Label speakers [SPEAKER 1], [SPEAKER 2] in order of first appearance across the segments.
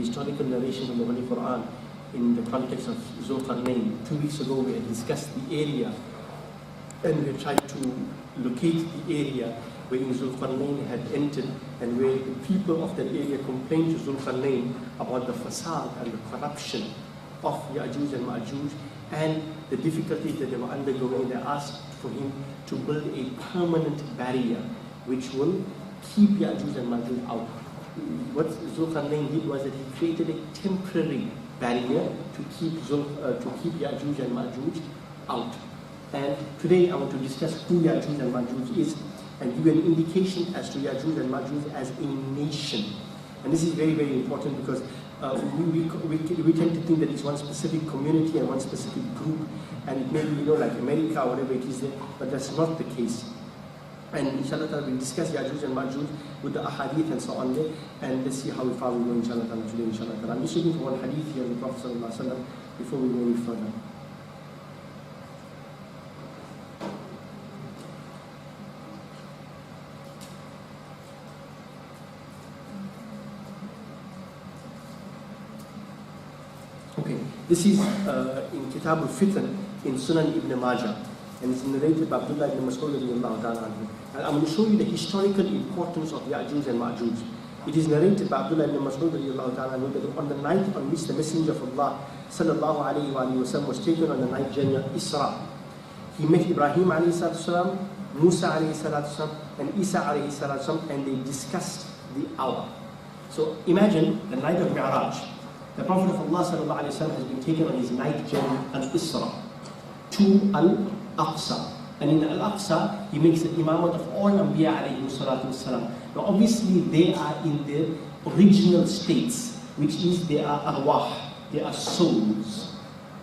[SPEAKER 1] historical narration from the Holy Qur'an in the context of Zulqarnain. 2 weeks ago we had discussed the area and we tried to locate the area where Zulqarnain had entered and where the people of that area complained to Zulqarnain about the Fasaad and the corruption of Ya'juj and Ma'juj and the difficulties that they were undergoing. They asked for him to build a permanent barrier which will keep Ya'juj and Ma'juj out. What Zulqarnain did was that he created a temporary barrier to keep Ya'juj and Ma'juj out. And today I want to discuss who Ya'juj and Ma'juj is and give an indication as to Ya'juj and Ma'juj as a nation. And this is very, very important because we tend to think that it's one specific community and one specific group, and it may be, like America or whatever it is there, but that's not the case. And inshallah we'll discuss Ya'juj and Ma'juj with the ahadith and so on there, and let's see how far we go inshallah today, inshallah. I'm just looking for one hadith here of the Prophet sallallahu alaihi wasallam before we go any further. Okay, this is in Kitab al-Fitan in Sunan Ibn Majah, and it's narrated by Abdullah ibn Mas'ud radiyallahu ta'ala anhu. And I'm going to show you the historical importance of Ya'juj and Ma'juj. It is narrated by Abdullah ibn Mas'ud radiyallahu ta'ala anhu that on the night on which the Messenger of Allah sallallahu alayhi wa sallam was taken on the night journey of Isra, he met Ibrahim alayhi salatu salam, Musa alayhi salatu salam, and Isa alayhi salatu salam, and they discussed the hour. So imagine the night of Mi'raj. The Prophet of Allah sallallahu alayhi wa sallam has been taken on his night journey al-Isra to Al-Aqsa. And in Al-Aqsa, he makes the imamat of all Anbiya alayhi salatu wasalam. Now obviously they are in their original states, which is they are arwah, they are souls.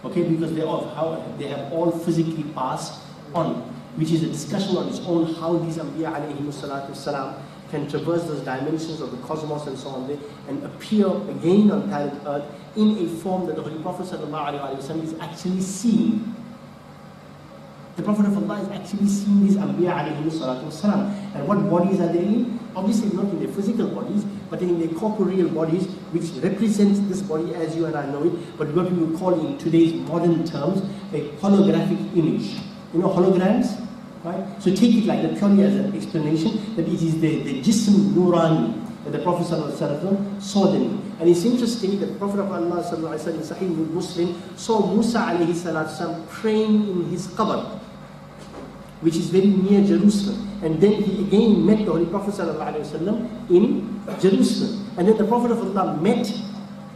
[SPEAKER 1] Okay, because they have all physically passed on, which is a discussion on its own how these Anbiya alayhi salatu wasalam can traverse those dimensions of the cosmos and so on there and appear again on planet Earth in a form that the Holy Prophet sallallahu alayhi wa sallam is actually seeing. The Prophet of Allah is actually seeing these Anbiya alayhi salatu wasalam. And what bodies are they in? Obviously not in their physical bodies, but in their corporeal bodies, which represent this body as you and I know it, but what we would call in today's modern terms, a holographic image. You know holograms? Right? So take it like that purely as an explanation that it is the Jism Nurani that the Prophet ﷺ saw them. And it's interesting that the Prophet of Allah ﷺ in Sahih Muslim saw Musa alayhi salatu praying in his qabr, which is very near Jerusalem. And then he again met the Holy Prophet ﷺ in Jerusalem. And then the Prophet of Allah met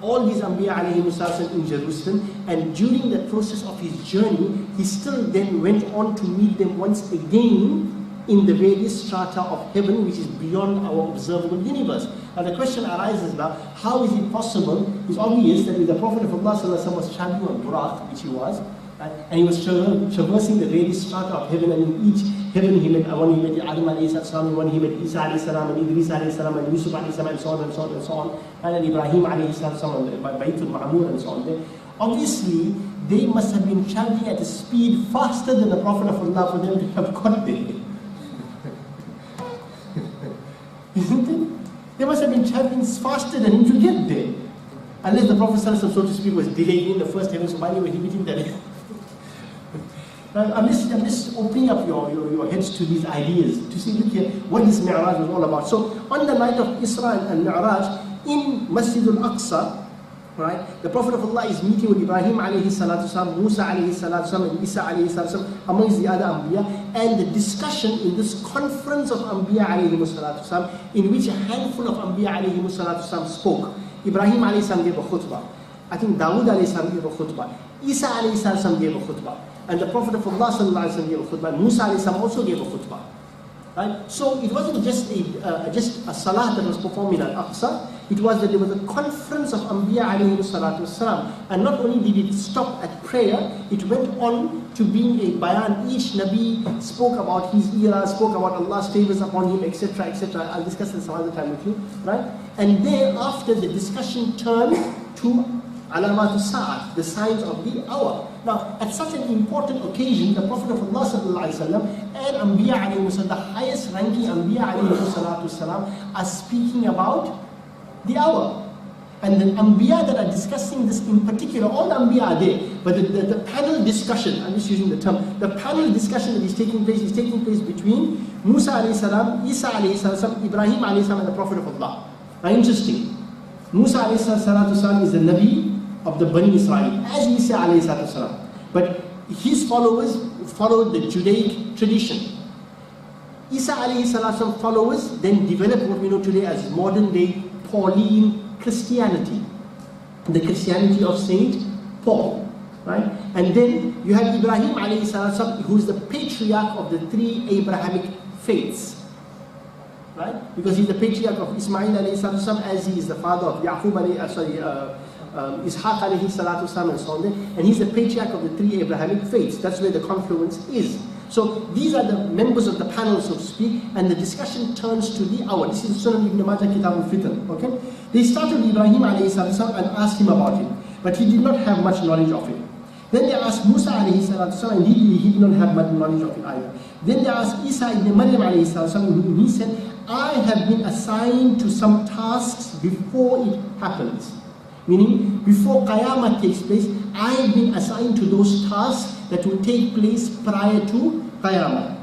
[SPEAKER 1] all these Anbiya alayhi salatu in Jerusalem, and during the process of his journey, he still then went on to meet them once again in the various strata of heaven, which is beyond our observable universe. Now the question arises now, how is it possible? It's obvious that if the Prophet of Allah was traveling on Buraq, which he was, and he was traversing the various strata of heaven, and in each heaven he met one, he met Adam alayhi salam, one he met Isa alayhi salam, and Idris alayhi salam, and Yusuf alayhi salam, and so on and so on and so on, and then Ibrahim alayhi salam, and Baytul Ma'mur and so on. Obviously, they must have been traveling at a speed faster than the Prophet of Allah for them to have got there. Isn't it? They must have been traveling faster than him to get there. Unless the Prophet so to speak was delayed in the first heaven, so why were he meeting that? I'm just opening up your heads to these ideas, to see, look here, what this Mi'raj was all about. So, on the night of Isra and Mi'raj, in Masjid al-Aqsa, right, the Prophet of Allah is meeting with Ibrahim alayhi salatu salam, Musa alayhi salatu salam, and Isa alayhi salatu salam, amongst the other Anbiya, and the discussion in this conference of Anbiya alayhi salatu salam, in which a handful of Anbiya alayhi salatu salam spoke. Ibrahim alayhi salam gave a khutbah. I think Dawood alayhi salam gave a khutbah. Isa alayhi salam gave a khutbah. And the Prophet of Allah sallallahu alayhi wa gave a khutbah. Musa alayhi salam also gave a khutbah. Right? So it wasn't just a salah that was performed in Al-Aqsa. It was that there was a conference of Anbiya alayhi salatu wasalam. And not only did it stop at prayer, it went on to being a bayan. Each Nabi spoke about his era, spoke about Allah's favors upon him, etc., etc. I'll discuss this some other time with you. Right? And thereafter the discussion turned to Alamat Sa'at, the signs of the hour. Now, at such an important occasion, the Prophet of Allah sallallahu alaihi wasallam and Anbiya alayhi wasallam, the highest ranking Anbiya alayhi salatu wasallam, are speaking about the hour. And the Anbiya that are discussing this in particular, all the Anbiya are there, but the panel discussion, I'm just using the term, the panel discussion that is taking place between Musa alayhi salam, Isa alayhi salam, Ibrahim alayhi salam, and the Prophet of Allah. Now interesting, Musa alayhi salam is the Nabi of the Bani Israel, as Isa alayhi salam. But his followers followed the Judaic tradition. Isa alayhi salam followers then developed what we know today as modern day Pauline Christianity, the Christianity of Saint Paul, right? And then you have Ibrahim alayhi salam, who is the patriarch of the three Abrahamic faiths, right? Because he's the patriarch of Ismail alayhi salam, as he is the father of Yaqub Ishaq alayhi salatu salam, and so on. And he's the patriarch of the three Abrahamic faiths. That's where the confluence is. So these are the members of the panel, so to speak, and the discussion turns to the hour. This is Sunan Ibn Majah Kitab al-Fitan, okay? They started with Ibrahim alayhi salam and asked him about it, but he did not have much knowledge of it. Then they asked Musa alayhi salam, and he did not have much knowledge of it either. Then they asked Isa ibn Maryam alayhi salam, and he said, I have been assigned to some tasks before it happens. Meaning, before Qiyamah takes place, I have been assigned to those tasks that will take place prior to Qiyamah.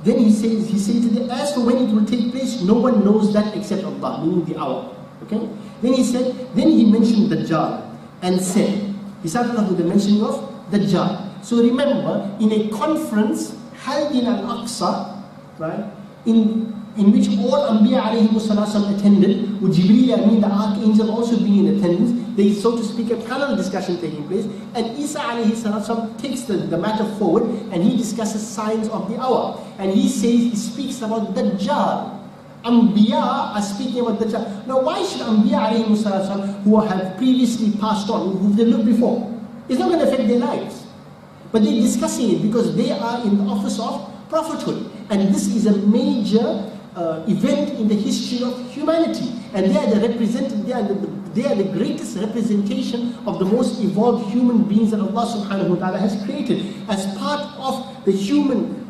[SPEAKER 1] Then he said to them, as for when it will take place, no one knows that except Allah, meaning the hour. Okay? Then he mentioned Dajjal and said, he started off with the mentioning of Dajjal. So remember, in a conference held in Al-Aqsa, right, in which all Anbiya alayhi salam attended, with Jibreel Amin, the archangel, also being in attendance, there is, so to speak, a panel discussion taking place, and Isa alayhi salam takes the matter forward, and he discusses signs of the hour. And he speaks about Dajjal. Anbiya are speaking about Dajjal. Now why should Anbiya alayhi salam, who have previously passed on, who they looked before, it's not going to affect their lives. But they're discussing it because they are in the office of prophethood. And this is a major event in the history of humanity, and they are the greatest representation of the most evolved human beings that Allah subhanahu wa ta'ala has created. As part of the human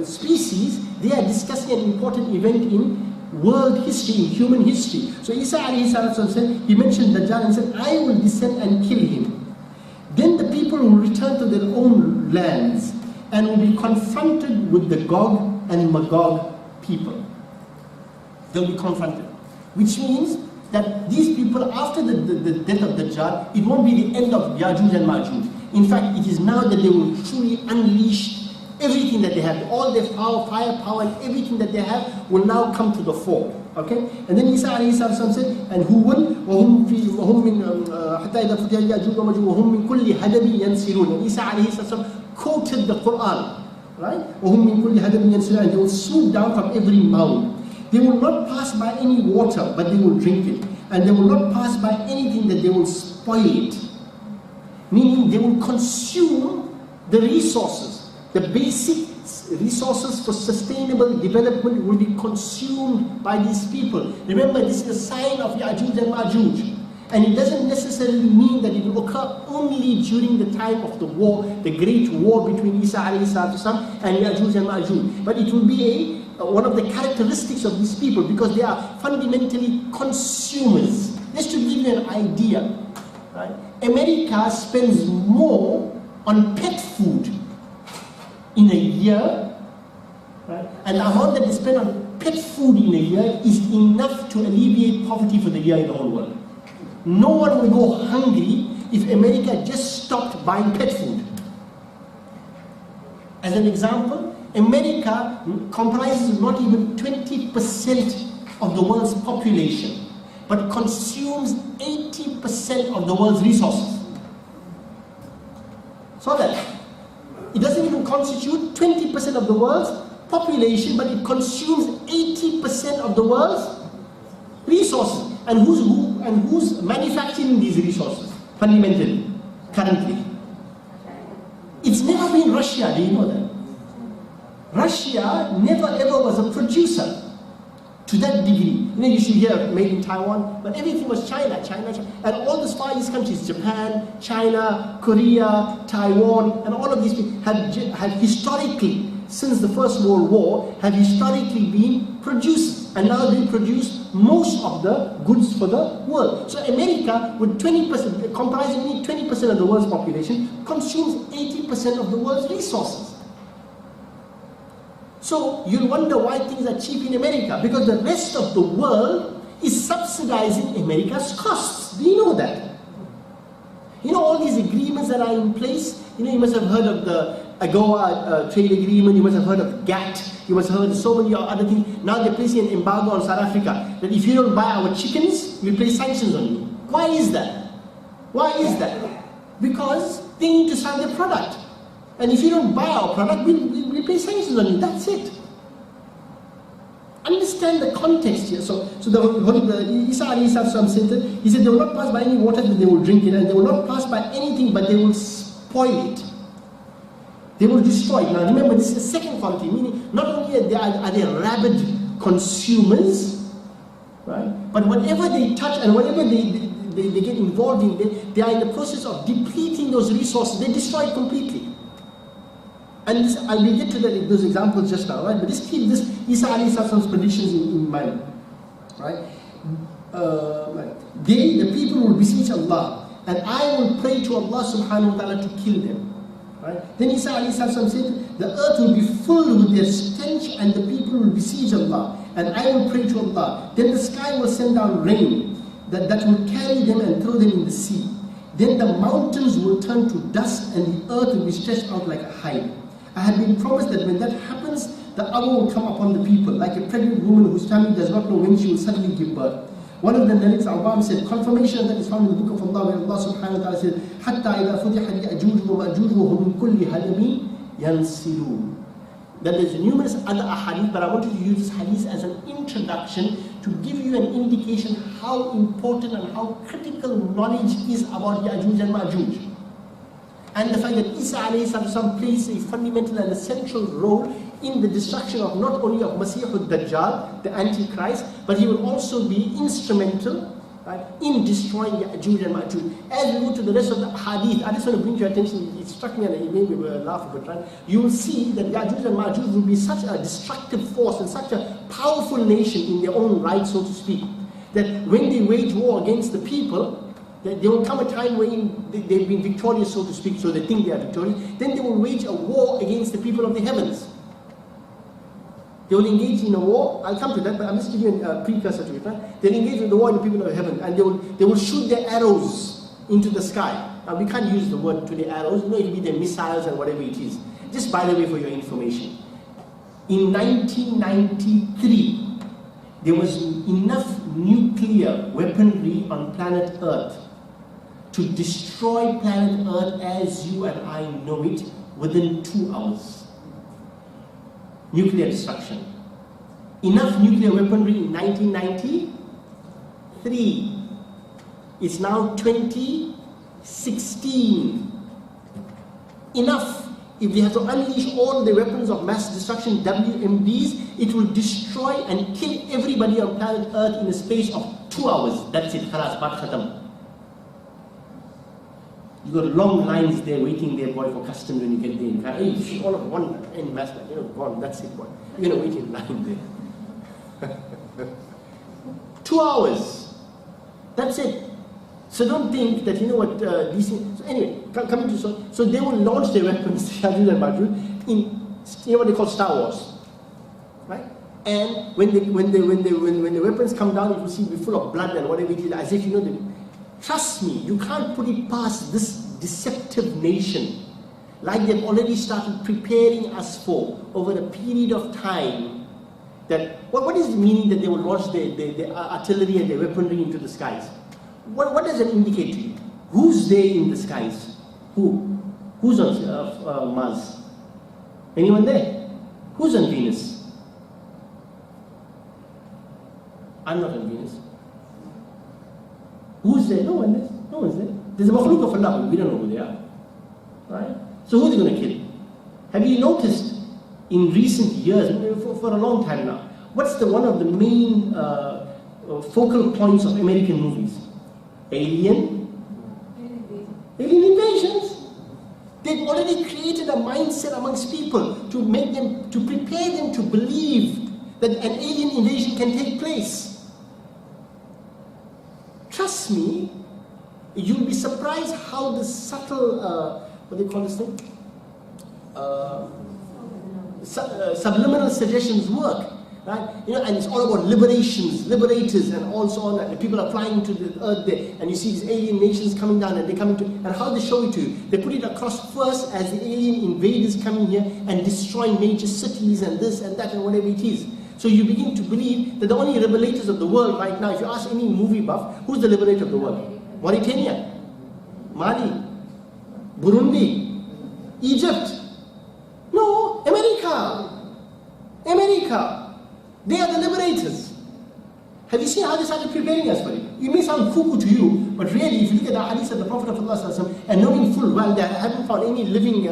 [SPEAKER 1] species, they are discussing an important event in world history, in human history. So Isa alayhi salam said, he mentioned Dajjal and said, I will descend and kill him. Then the people will return to their own lands and will be confronted with the Gog and Magog people. They'll be confronted. Which means that these people, after the death of Dajjal, it won't be the end of Ya'juj and Ma'juj. In fact, it is now that they will truly unleash everything that they have. All their power, firepower, and everything that they have will now come to the fore. Okay? And then Isa alayhi salam said, and who will? وَهُمْ مِنْ حَتَّى إِذَا فُتِحَ يَأْجُوجَ وَمَأْجُوجَ وَهُمْ مِنْ كُلِّ هَدَبٍ يَنْسِلُونَ. And Isa alayhi salam quoted the Qur'an. Right? وَهُمْ مِنْ كُلِّ هَدَبٍ يَنْسِلُونَ. And they will swoop down from every mound. They will not pass by any water, but they will drink it. And they will not pass by anything that they will spoil it. Meaning they will consume the resources. The basic resources for sustainable development will be consumed by these people. Remember, this is a sign of Ya'juj and Ma'juj. And it doesn't necessarily mean that it will occur only during the time of the war, the great war between Isa alayhi salam and Ya'juj and Ma'juj. But it will be one of the characteristics of these people, because they are fundamentally consumers. Just to give you an idea, right? America spends more on pet food in a year, right? And the amount that they spend on pet food in a year is enough to alleviate poverty for the year in the whole world. No one will go hungry if America just stopped buying pet food. As an example, America comprises not even 20% of the world's population, but consumes 80% of the world's resources. So that it doesn't even constitute 20% of the world's population, but it consumes 80% of the world's resources. And who's manufacturing these resources fundamentally, currently? It's never been Russia, do you know that? Russia never ever was a producer to that degree. You know, you should hear made in Taiwan, but everything was China. And all the Far East countries, Japan, China, Korea, Taiwan, and all of these people have historically, since the First World War, have historically been producers. and now they produce most of the goods for the world. So America, with 20%, comprising only 20% of the world's population, consumes 80% of the world's resources. So you'll wonder why things are cheap in America, because the rest of the world is subsidizing America's costs. Do you know that? You know all these agreements that are in place? You know, you must have heard of the AGOA trade agreement, you must have heard of GATT, you must have heard of so many other things. Now they're placing an embargo on South Africa, that if you don't buy our chickens, we'll place sanctions on you. Why is that? Why is that? Because they need to sell their product. And if you don't buy our product, we'll place sanctions on you. That's it. Understand the context here. So the Isa alayhi salam said that, he said they will not pass by any water that they will drink it, and they will not pass by anything but they will spoil it. They will destroy it. Now remember, this is the second quality, meaning not only are they rabid consumers, right? But whatever they touch and whatever they get involved in, they are in the process of depleting those resources. They destroy it completely. And this, I will get to those examples just now, right? But just keep this Isa alayhi salam's predictions in mind, right? The people will beseech Allah, and I will pray to Allah subhanahu wa ta'ala to kill them, right? Then Isa alayhi salam said, the earth will be filled with their stench, and the people will beseech Allah, and I will pray to Allah. Then the sky will send down rain that will carry them and throw them in the sea. Then the mountains will turn to dust, and the earth will be stretched out like a hide. I have been promised that when that happens, the hour will come upon the people, like a pregnant woman whose family does not know when she will suddenly give birth. One of the narrators, Awam, said, confirmation of that is found in the book of Allah, where Allah subhanahu wa ta'ala said, حَتَّى إِذَا فُتِحَتْ يَأْجُوجُ وَمَأْجُوجُ وَهُمْ مِنْ كُلِّ هَدَمٍ يَنْسِلُونَ. That there's numerous other ahadith, but I wanted to use this hadith as an introduction to give you an indication how important and how critical knowledge is about Ya'juj and Ma'juj. And the fact that Isa alayhi salam plays a fundamental and a central role in the destruction of not only of Masih al-Dajjal, the Antichrist, but he will also be instrumental, right, in destroying Ya'juj and Ma'juj. As we go to the rest of the hadith, I just want to bring to your attention, it struck me and it made me laugh a bit, right? You will see that Ya'juj and Ma'juj will be such a destructive force and such a powerful nation in their own right, so to speak, that when they wage war against the people, there will come a time when they've been victorious, so to speak, so they think they are victorious. Then they will wage a war against the people of the heavens. They will engage in a war. I'll come to that, but I'm just giving you a precursor to it. Right? They'll engage in the war in the people of heaven, and they will shoot their arrows into the sky. Now we can't use the word to the arrows. No, it will be their missiles and whatever it is. Just by the way, for your information, in 1993, there was enough nuclear weaponry on planet Earth to destroy planet Earth as you and I know it within 2 hours. Nuclear destruction. Enough nuclear weaponry in 1993. It's now 2016. Enough. If they have to unleash all the weapons of mass destruction, WMDs, it will destroy and kill everybody on planet Earth in a space of 2 hours. That's it. Khalas, baat khatam. You got long lines there waiting there, boy, for customs when you get there. Hey, you all of one in mass, you know, gone. That's it, boy. You're gonna wait in line there. 2 hours. That's it. So don't think that, you know what, these things. So anyway, coming to so they will launch their weapons, Ya'juj and Ma'juj, in, you know what they call Star Wars, right? And when the weapons come down, you will see it will be full of blood and whatever it is, as if you know. Trust me, you can't put it past this deceptive nation, like they've already started preparing us for over a period of time. That what is the meaning that they will launch their artillery and their weaponry into the skies? What does it indicate to you? Who's there in the skies? Who's on Mars? Anyone there? Who's on Venus? I'm not on Venus. Who's there? No one is. No one's there. There's a makhluk of Allah, we don't know who they are. Right? So who are they going to kill? Have you noticed in recent years, for a long time now, what's one of the main focal points of American movies? Alien invasions. They've already created a mindset amongst people to prepare them to believe that an alien invasion can take place. Trust me, you'll be surprised how the subtle, what do you call this thing? Subliminal suggestions work. Right? And it's all about liberations, liberators, and all so on. And people are flying to the earth there, and you see these alien nations coming down, and they come into. And how they show it to you? They put it across first as the alien invaders coming here and destroying major cities and this and that and whatever it is. So you begin to believe that the only liberators of the world right now, if you ask any movie buff, who's the liberator of the world? Mauritania, Mali, Burundi, Egypt. No, America. They are the liberators. Have you seen how they started preparing us for it? It may sound cuckoo to you, but really, if you look at the hadith of the Prophet of Allah and knowing full well that I haven't found any living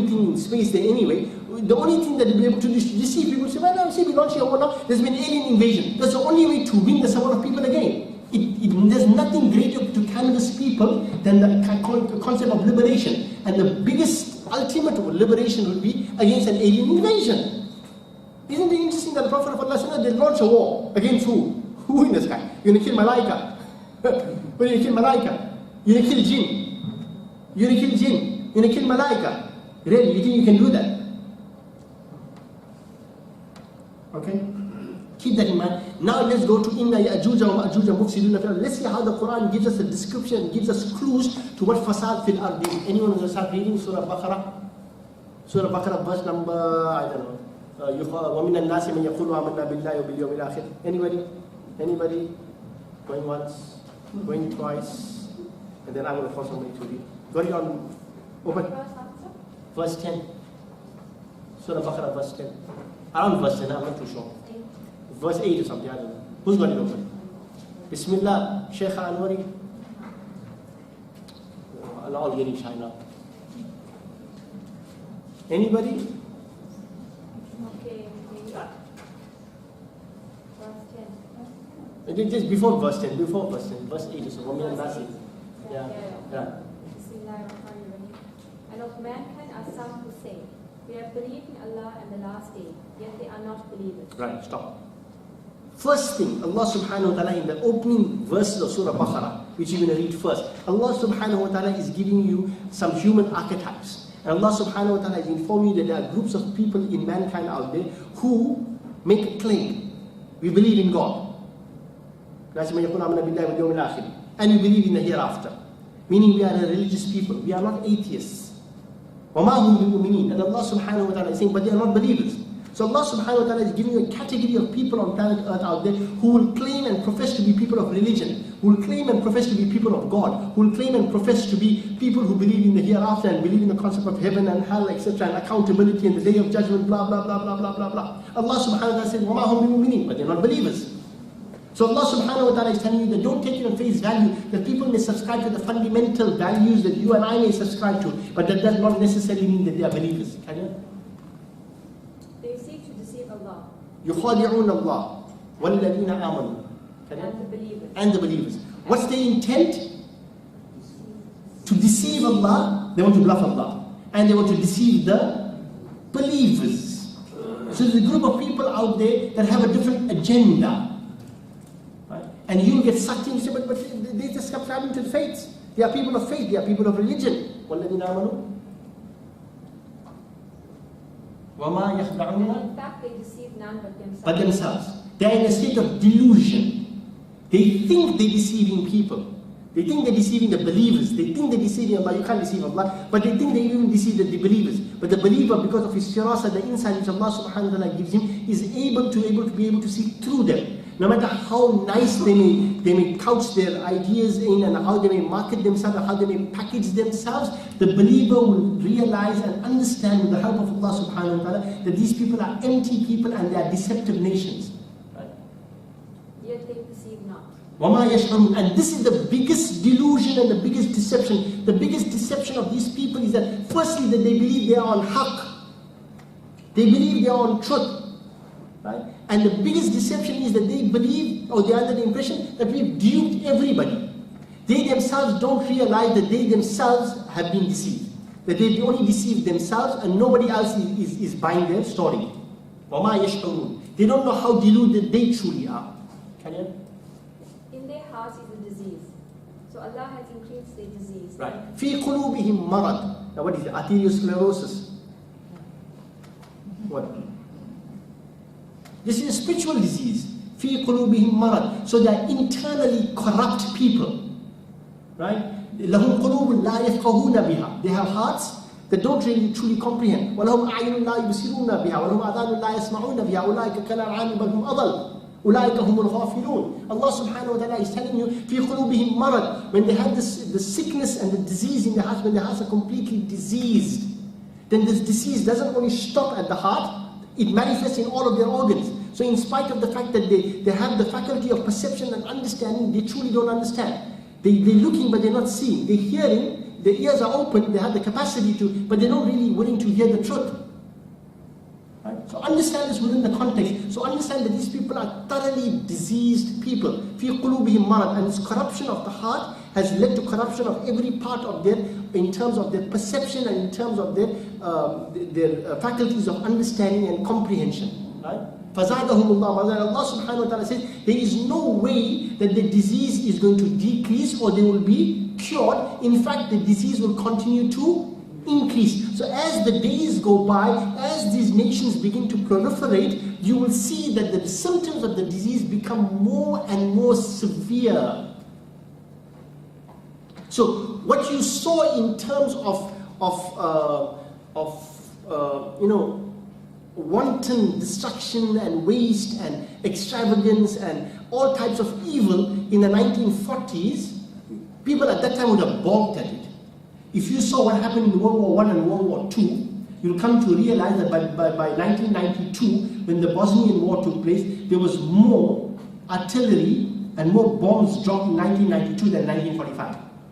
[SPEAKER 1] thing in space there anyway, the only thing that they'll be able to deceive people, say, well, see, we launch here or not, there's been alien invasion. That's the only way to win the support of people again. There's nothing greater to canvas people than the concept of liberation. And the biggest ultimate liberation would be against an alien invasion. Isn't it interesting that the Prophet of Allah said they launch a war against who? Who in the sky? You're going to kill Malaika. You're going to kill Malaika. You're going to kill Jinn. You're going to kill Jinn. You're going to kill Malaika. Really, you think you can do that? Okay? Keep that in mind. Now let's go to Inna Ya'juja wa Ma'juja mufsiduna fil ard. Let's see how the Qur'an gives us a description, gives us clues to what Fasaad fil ard is. Anyone who start reading Surah Baqarah? Surah Baqarah verse number, I don't know. وَمِنَ النَّاسِ مَنْ يَقُولُ آمَنَّا بِاللَّهِ وَبِالْيَوْمِ الْآخِرِ. Anybody? Going once? Going twice? And then I'm going to force somebody to read. Got it on open? Verse 10. Surah Baqarah verse 10. Around verse 10, I'm not too sure. Verse 8 or something, I don't know. Who's got it open? Bismillah, Shaykh Anwari. Allah, all getting shy now. Anybody? Just before verse 10, verse 8 or so. Yeah.
[SPEAKER 2] And of mankind are some who say, we have believed in Allah and the last day, yet they are not believers.
[SPEAKER 1] Right, stop. First thing, Allah subhanahu wa ta'ala in the opening verses of Surah Baqarah, which you're going to read first, Allah subhanahu wa ta'ala is giving you some human archetypes. And Allah subhanahu wa ta'ala is informing you that there are groups of people in mankind out there who make a claim. We believe in God. And we believe in the hereafter. Meaning we are a religious people. We are not atheists. And Allah subhanahu wa ta'ala is saying, but they are not believers. So Allah subhanahu wa ta'ala is giving you a category of people on planet Earth out there who will claim and profess to be people of religion, who will claim and profess to be people of God, who will claim and profess to be people who believe in the hereafter and believe in the concept of heaven and hell, etc., and accountability and the day of judgment, blah, blah, blah, blah, blah, blah, blah. Allah subhanahu wa ta'ala says, وَمَا هُمْ بِمُؤْمِنِينَ, but they're not believers. So Allah subhanahu wa ta'ala is telling you that don't take it on face value, that people may subscribe to the fundamental values that you and I may subscribe to, but that does not necessarily mean that they are believers. Can you?
[SPEAKER 2] They seek to deceive Allah.
[SPEAKER 1] يُخَادِعُونَ اللَّهِ وَالَّذِينَ آمَنُوا. And the believers. What's their intent? To deceive Allah. They want to bluff Allah. And they want to deceive the believers. So there's a group of people out there that have a different agenda. And you get sucked in, you say, but they just subscribing to the faith. They are people of faith, they are people of religion. وَالَّذِينَ آمَنُوا وَمَا يَخْدَعُونَ.
[SPEAKER 2] In fact, they deceive none
[SPEAKER 1] but themselves. They are in a state of delusion. They think they're deceiving people. They think they're deceiving the believers. They think they're deceiving Allah. You can't deceive Allah. But they think they even deceive the believers. But the believer, because of his firasa, the insight which Allah subhanahu wa ta'ala gives him, is able to see through them. No matter how nice they may couch their ideas in and how they may market themselves and how they may package themselves, the believer will realize and understand with the help of Allah subhanahu wa ta'ala that these people are empty people and they are deceptive nations. Right?
[SPEAKER 2] Yet they perceive not.
[SPEAKER 1] And this is the biggest delusion and the biggest deception. The biggest deception of these people is that firstly that they believe they are on haqq. They believe they are on truth. Right? And the biggest deception is that they believe, or they are under the impression that we've duped everybody. They themselves don't realize that they themselves have been deceived. That they only deceived themselves and nobody else is buying their story. They don't know how deluded they truly are. Can you?
[SPEAKER 2] In their hearts is a disease. So Allah has increased their disease.
[SPEAKER 1] Right. في قلوبهم مرض. Now what is it? Arteriosclerosis. What? This is a spiritual disease. في قلوبهم مرض. So they are internally corrupt people. Right? لهم قلوب لا يفقهون بها. They have hearts that don't really truly comprehend. ولهم أعين لا يبصرون بها ولهم آذان لا يسمعون بها أولئك كالأنعام بل هم أضل أولئك هم الغافلون. Allah subhanahu wa ta'ala is telling you في قلوبهم مرض. When they have the sickness and the disease in their hearts, when their hearts are completely diseased, then this disease doesn't only stop at the heart, it manifests in all of their organs. So in spite of the fact that they have the faculty of perception and understanding, they truly don't understand. They're looking but they're not seeing. They're hearing, their ears are open, they have the capacity to, but they're not really willing to hear the truth. Right? So understand this within the context. So understand that these people are thoroughly diseased people. فِي قُلُوبِهِمْ مَرَض. And this corruption of the heart has led to corruption of every part of their, in terms of their perception and in terms of their faculties of understanding and comprehension. Right? فَزَادَهُمُ اللَّهُ. Allah subhanahu wa ta'ala says, there is no way that the disease is going to decrease or they will be cured. In fact, the disease will continue to increase. So as the days go by, as these nations begin to proliferate, you will see that the symptoms of the disease become more and more severe. So what you saw in terms of wanton destruction and waste and extravagance and all types of evil in the 1940s, people at that time would have balked at it. If you saw what happened in World War I and World War II, you'll come to realize that by 1992, when the Bosnian War took place, there was more artillery and more bombs dropped in 1992 than 1945.